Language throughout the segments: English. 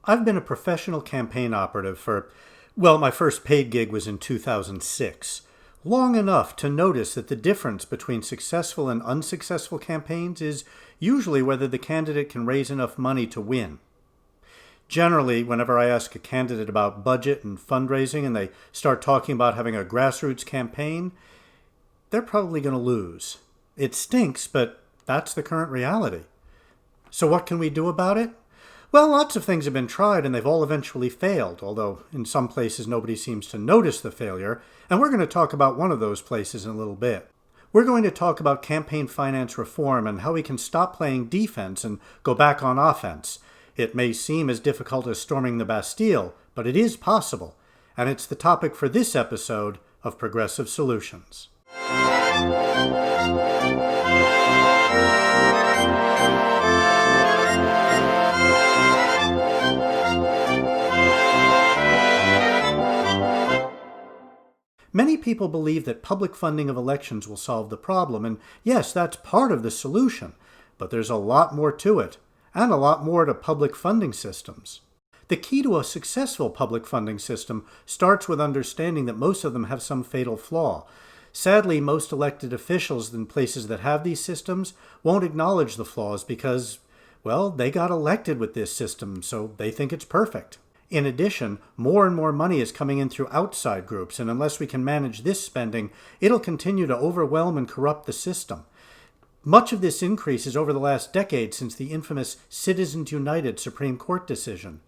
I've been a professional campaign operative for, my first paid gig was in 2006. Long enough to notice that the difference between successful and unsuccessful campaigns is usually whether the candidate can raise enough money to win. Generally, whenever I ask a candidate about budget and fundraising and they start talking about having a grassroots campaign, they're probably going to lose. It stinks, but that's the current reality. So what can we do about it? Well, lots of things have been tried and they've all eventually failed, although in some places nobody seems to notice the failure, and we're going to talk about one of those places in a little bit. We're going to talk about campaign finance reform and how we can stop playing defense and go back on offense. It may seem as difficult as storming the Bastille, but it is possible, and it's the topic for this episode of Progressive Solutions. Many people believe that public funding of elections will solve the problem, and yes, that's part of the solution, but there's a lot more to it, and a lot more to public funding systems. The key to a successful public funding system starts with understanding that most of them have some fatal flaw. Sadly, most elected officials in places that have these systems won't acknowledge the flaws because, they got elected with this system, so they think it's perfect. In addition, more and more money is coming in through outside groups, and unless we can manage this spending, it'll continue to overwhelm and corrupt the system. Much of this increase is over the last decade since the infamous Citizens United Supreme Court decision.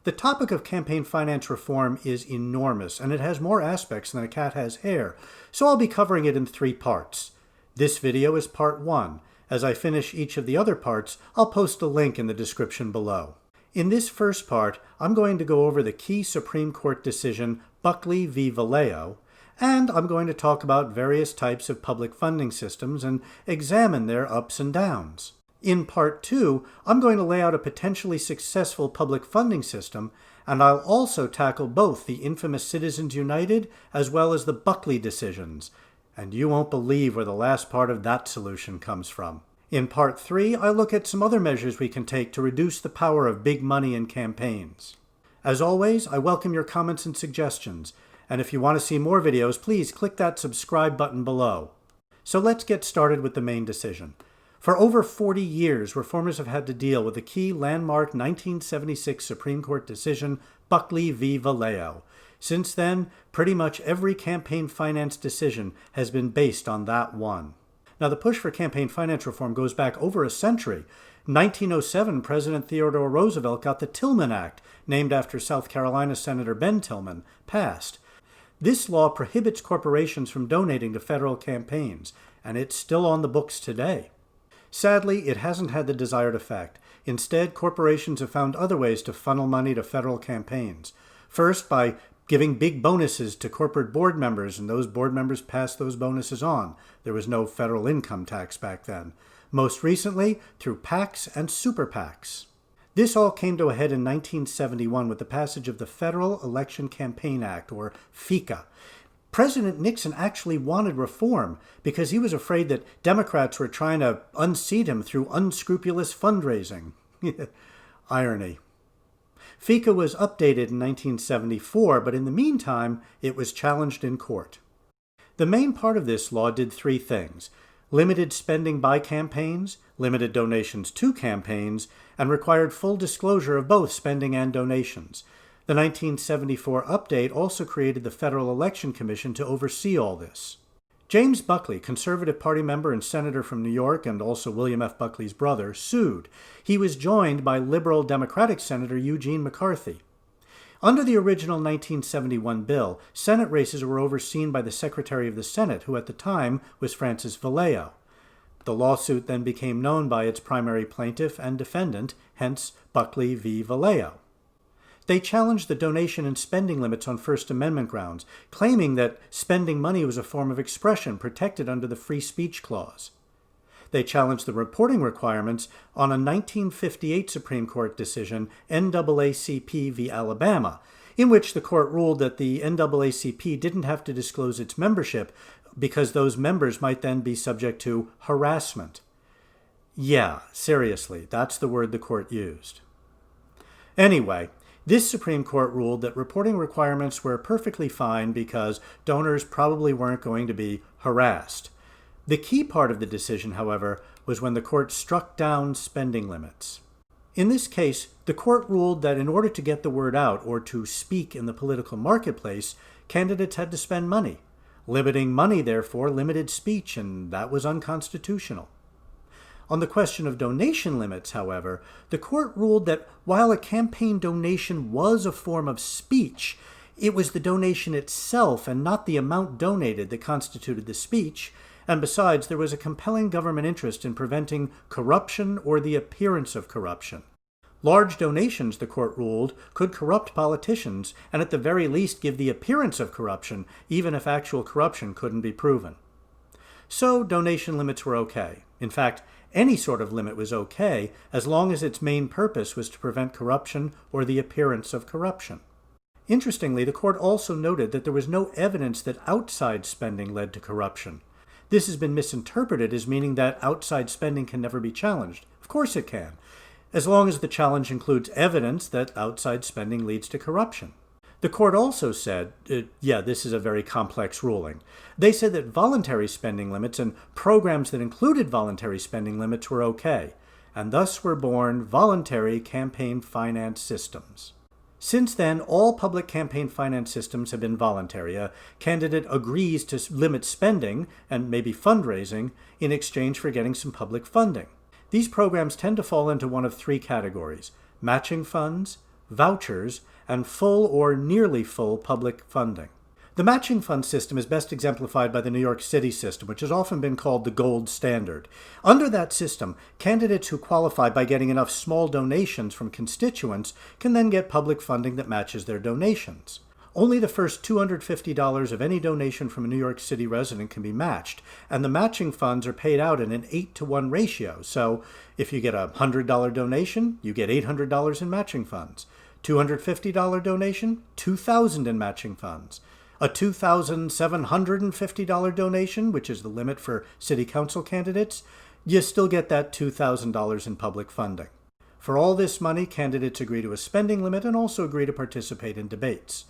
The topic of campaign finance reform is enormous, and it has more aspects than a cat has hair, so I'll be covering it in 3 parts. This video is part 1. As I finish each of the other parts, I'll post a link in the description below. In this first part, I'm going to go over the key Supreme Court decision, Buckley v. Valeo, and I'm going to talk about various types of public funding systems and examine their ups and downs. In part 2, I'm going to lay out a potentially successful public funding system, and I'll also tackle both the infamous Citizens United as well as the Buckley decisions, and you won't believe where the last part of that solution comes from. In part 3, I look at some other measures we can take to reduce the power of big money in campaigns. As always, I welcome your comments and suggestions, and if you want to see more videos, please click that subscribe button below. So let's get started with the main decision. For over 40 years, reformers have had to deal with the key landmark 1976 Supreme Court decision, Buckley v. Valeo. Since then, pretty much every campaign finance decision has been based on that one. Now, the push for campaign finance reform goes back over a century. In 1907, President Theodore Roosevelt got the Tillman Act, named after South Carolina Senator Ben Tillman, passed. This law prohibits corporations from donating to federal campaigns, and it's still on the books today. Sadly, it hasn't had the desired effect. Instead, corporations have found other ways to funnel money to federal campaigns. First, by giving big bonuses to corporate board members, and those board members pass those bonuses on. There was no federal income tax back then. Most recently, through PACs and super PACs. This all came to a head in 1971 with the passage of the Federal Election Campaign Act, or FECA. President Nixon actually wanted reform because he was afraid that Democrats were trying to unseat him through unscrupulous fundraising. Irony. FECA was updated in 1974, but in the meantime, it was challenged in court. The main part of this law did 3 things: limited spending by campaigns, limited donations to campaigns, and required full disclosure of both spending and donations. The 1974 update also created the Federal Election Commission to oversee all this. James Buckley, Conservative Party member and senator from New York and also William F. Buckley's brother, sued. He was joined by liberal Democratic Senator Eugene McCarthy. Under the original 1971 bill, Senate races were overseen by the Secretary of the Senate, who at the time was Francis Valeo. The lawsuit then became known by its primary plaintiff and defendant, hence Buckley v. Valeo. They challenged the donation and spending limits on First Amendment grounds, claiming that spending money was a form of expression protected under the Free Speech Clause. They challenged the reporting requirements on a 1958 Supreme Court decision, NAACP v. Alabama, in which the court ruled that the NAACP didn't have to disclose its membership because those members might then be subject to harassment. Yeah, seriously, that's the word the court used. Anyway, This Supreme Court ruled that reporting requirements were perfectly fine because donors probably weren't going to be harassed. The key part of the decision, however, was when the court struck down spending limits. In this case, the court ruled that in order to get the word out or to speak in the political marketplace, candidates had to spend money. Limiting money, therefore, limited speech, and that was unconstitutional. On the question of donation limits, however, the court ruled that while a campaign donation was a form of speech, it was the donation itself and not the amount donated that constituted the speech, and besides, there was a compelling government interest in preventing corruption or the appearance of corruption. Large donations, the court ruled, could corrupt politicians and at the very least give the appearance of corruption, even if actual corruption couldn't be proven. So donation limits were okay. In fact, any sort of limit was okay as long as its main purpose was to prevent corruption or the appearance of corruption. Interestingly, the court also noted that there was no evidence that outside spending led to corruption. This has been misinterpreted as meaning that outside spending can never be challenged. Of course it can, as long as the challenge includes evidence that outside spending leads to corruption. The court also said, this is a very complex ruling. They said that voluntary spending limits and programs that included voluntary spending limits were okay, and thus were born voluntary campaign finance systems. Since then, all public campaign finance systems have been voluntary. A candidate agrees to limit spending, and maybe fundraising, in exchange for getting some public funding. These programs tend to fall into one of three categories: matching funds, vouchers, and full or nearly full public funding. The matching fund system is best exemplified by the New York City system, which has often been called the gold standard. Under that system, candidates who qualify by getting enough small donations from constituents can then get public funding that matches their donations. Only the first $250 of any donation from a New York City resident can be matched, and the matching funds are paid out in an 8-to-1 ratio. So if you get a $100 donation, you get $800 in matching funds. $250 donation, $2,000 in matching funds. A $2,750 donation, which is the limit for city council candidates, you still get that $2,000 in public funding. For all this money, candidates agree to a spending limit and also agree to participate in debates.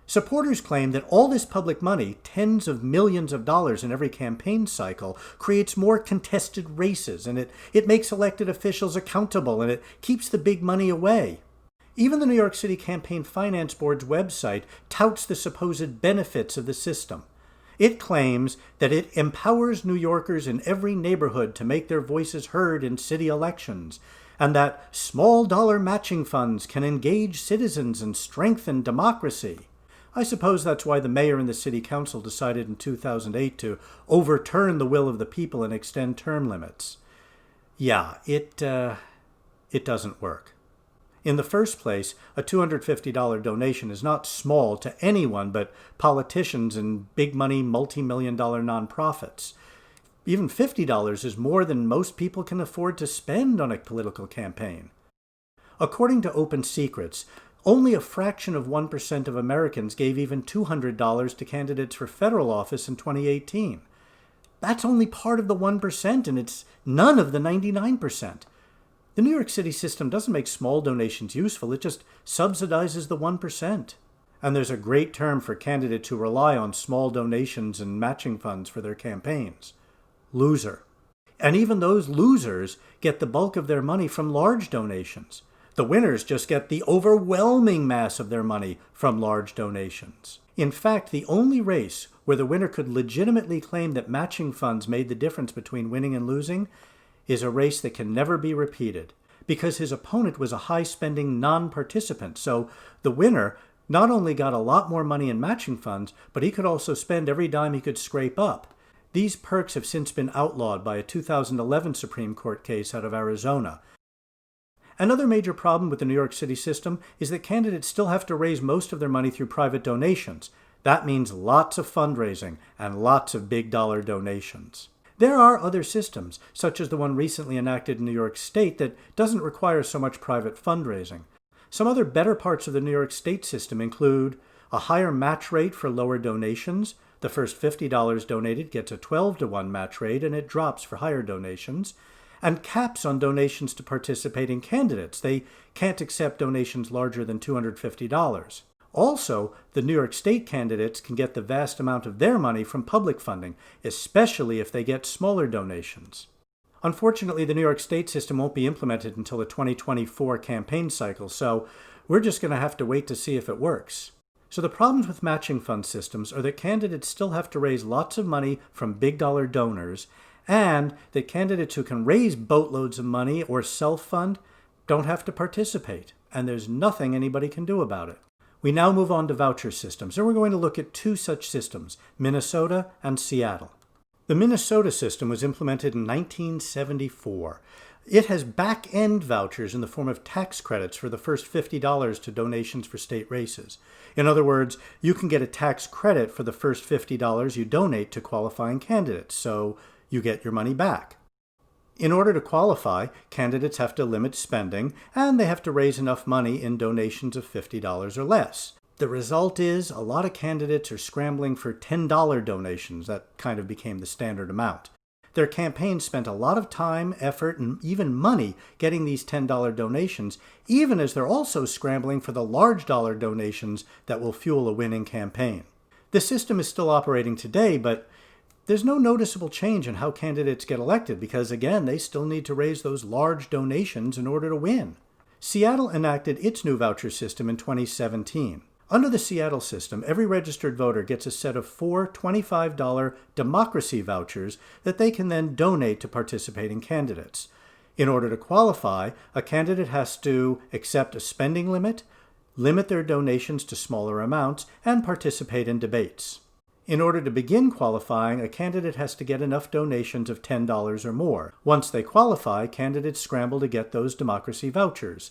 Supporters claim that all this public money, tens of millions of dollars in every campaign cycle, creates more contested races, and it makes elected officials accountable, and it keeps the big money away. Even the New York City Campaign Finance Board's website touts the supposed benefits of the system. It claims that it empowers New Yorkers in every neighborhood to make their voices heard in city elections, and that small dollar matching funds can engage citizens and strengthen democracy. I suppose that's why the mayor and the city council decided in 2008 to overturn the will of the people and extend term limits. Yeah, it doesn't work. In the first place, a $250 donation is not small to anyone but politicians and big-money, multi-million-dollar nonprofits. Even $50 is more than most people can afford to spend on a political campaign. According to Open Secrets, only a fraction of 1% of Americans gave even $200 to candidates for federal office in 2018. That's only part of the 1%, and it's none of the 99%. The New York City system doesn't make small donations useful, it just subsidizes the 1%. And there's a great term for candidates who rely on small donations and matching funds for their campaigns: loser. And even those losers get the bulk of their money from large donations. The winners just get the overwhelming mass of their money from large donations. In fact, the only race where the winner could legitimately claim that matching funds made the difference between winning and losing is a race that can never be repeated, because his opponent was a high-spending non-participant. So the winner not only got a lot more money in matching funds, but he could also spend every dime he could scrape up. These perks have since been outlawed by a 2011 Supreme Court case out of Arizona. Another major problem with the New York City system is that candidates still have to raise most of their money through private donations. That means lots of fundraising and lots of big-dollar donations. There are other systems, such as the one recently enacted in New York State, that doesn't require so much private fundraising. Some other better parts of the New York State system include a higher match rate for lower donations. The first $50 donated gets a 12-to-1 match rate, and it drops for higher donations. and caps on donations to participating candidates. They can't accept donations larger than $250. Also, the New York State candidates can get the vast amount of their money from public funding, especially if they get smaller donations. Unfortunately, the New York State system won't be implemented until the 2024 campaign cycle, so we're just going to have to wait to see if it works. So the problems with matching fund systems are that candidates still have to raise lots of money from big dollar donors, and that candidates who can raise boatloads of money or self-fund don't have to participate, and there's nothing anybody can do about it. We now move on to voucher systems, and we're going to look at two such systems, Minnesota and Seattle. The Minnesota system was implemented in 1974. It has back-end vouchers in the form of tax credits for the first $50 to donations for state races. In other words, you can get a tax credit for the first $50 you donate to qualifying candidates, so you get your money back. In order to qualify, candidates have to limit spending, and they have to raise enough money in donations of $50 or less. The result is a lot of candidates are scrambling for $10 donations. That kind of became the standard amount. Their campaigns spent a lot of time, effort, and even money getting these $10 donations, even as they're also scrambling for the large dollar donations that will fuel a winning campaign. The system is still operating today, but there's no noticeable change in how candidates get elected because, again, they still need to raise those large donations in order to win. Seattle enacted its new voucher system in 2017. Under the Seattle system, every registered voter gets a set of 4 $25 democracy vouchers that they can then donate to participating candidates. In order to qualify, a candidate has to accept a spending limit their donations to smaller amounts, and participate in debates. In order to begin qualifying, a candidate has to get enough donations of $10 or more. Once they qualify, candidates scramble to get those democracy vouchers,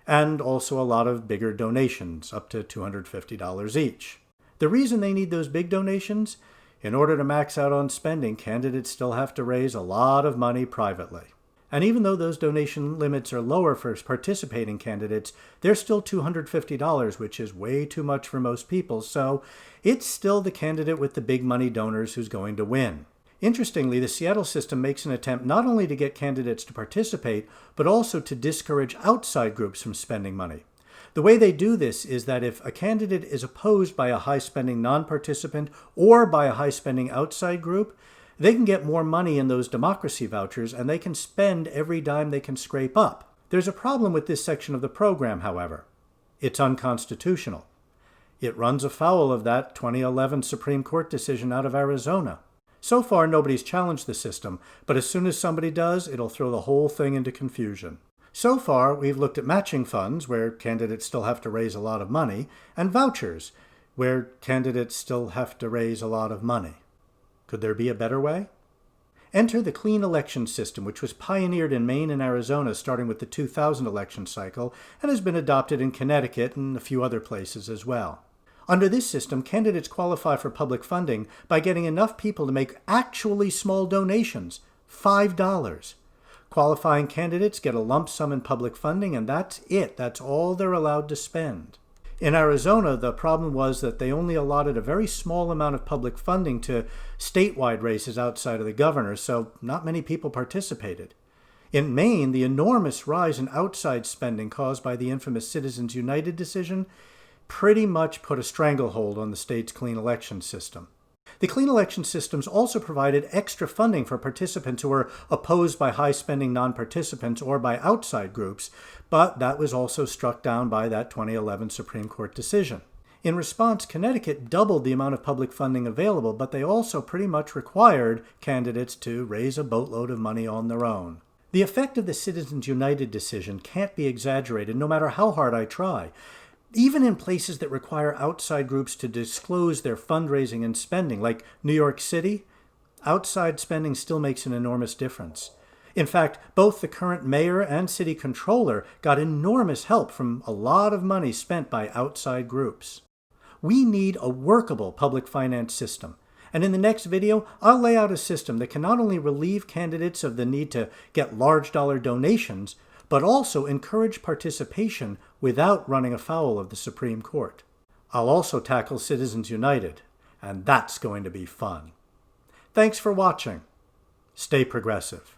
and also a lot of bigger donations, up to $250 each. The reason they need those big donations? In order to max out on spending, candidates still have to raise a lot of money privately. And even though those donation limits are lower for participating candidates, they're still $250, which is way too much for most people, so it's still the candidate with the big money donors who's going to win. Interestingly, the Seattle system makes an attempt not only to get candidates to participate, but also to discourage outside groups from spending money. The way they do this is that if a candidate is opposed by a high-spending non-participant or by a high-spending outside group, they can get more money in those democracy vouchers, and they can spend every dime they can scrape up. There's a problem with this section of the program, however. It's unconstitutional. It runs afoul of that 2011 Supreme Court decision out of Arizona. So far, nobody's challenged the system, but as soon as somebody does, it'll throw the whole thing into confusion. So far, we've looked at matching funds, where candidates still have to raise a lot of money, and vouchers, where candidates still have to raise a lot of money. Could there be a better way? Enter the clean election system, which was pioneered in Maine and Arizona starting with the 2000 election cycle and has been adopted in Connecticut and a few other places as well. Under this system, candidates qualify for public funding by getting enough people to make actually small donations, $5. Qualifying candidates get a lump sum in public funding, and that's it. That's all they're allowed to spend. In Arizona, the problem was that they only allotted a very small amount of public funding to statewide races outside of the governor, so not many people participated. In Maine, the enormous rise in outside spending caused by the infamous Citizens United decision pretty much put a stranglehold on the state's clean election system. The clean election systems also provided extra funding for participants who were opposed by high-spending non-participants or by outside groups, but that was also struck down by that 2011 Supreme Court decision. In response, Connecticut doubled the amount of public funding available, but they also pretty much required candidates to raise a boatload of money on their own. The effect of the Citizens United decision can't be exaggerated, no matter how hard I try. Even in places that require outside groups to disclose their fundraising and spending, like New York City, outside spending still makes an enormous difference. In fact, both the current mayor and city controller got enormous help from a lot of money spent by outside groups. We need a workable public finance system. And in the next video, I'll lay out a system that can not only relieve candidates of the need to get large dollar donations, but also encourage participation without running afoul of the Supreme Court. I'll also tackle Citizens United, and that's going to be fun. Thanks for watching. Stay progressive.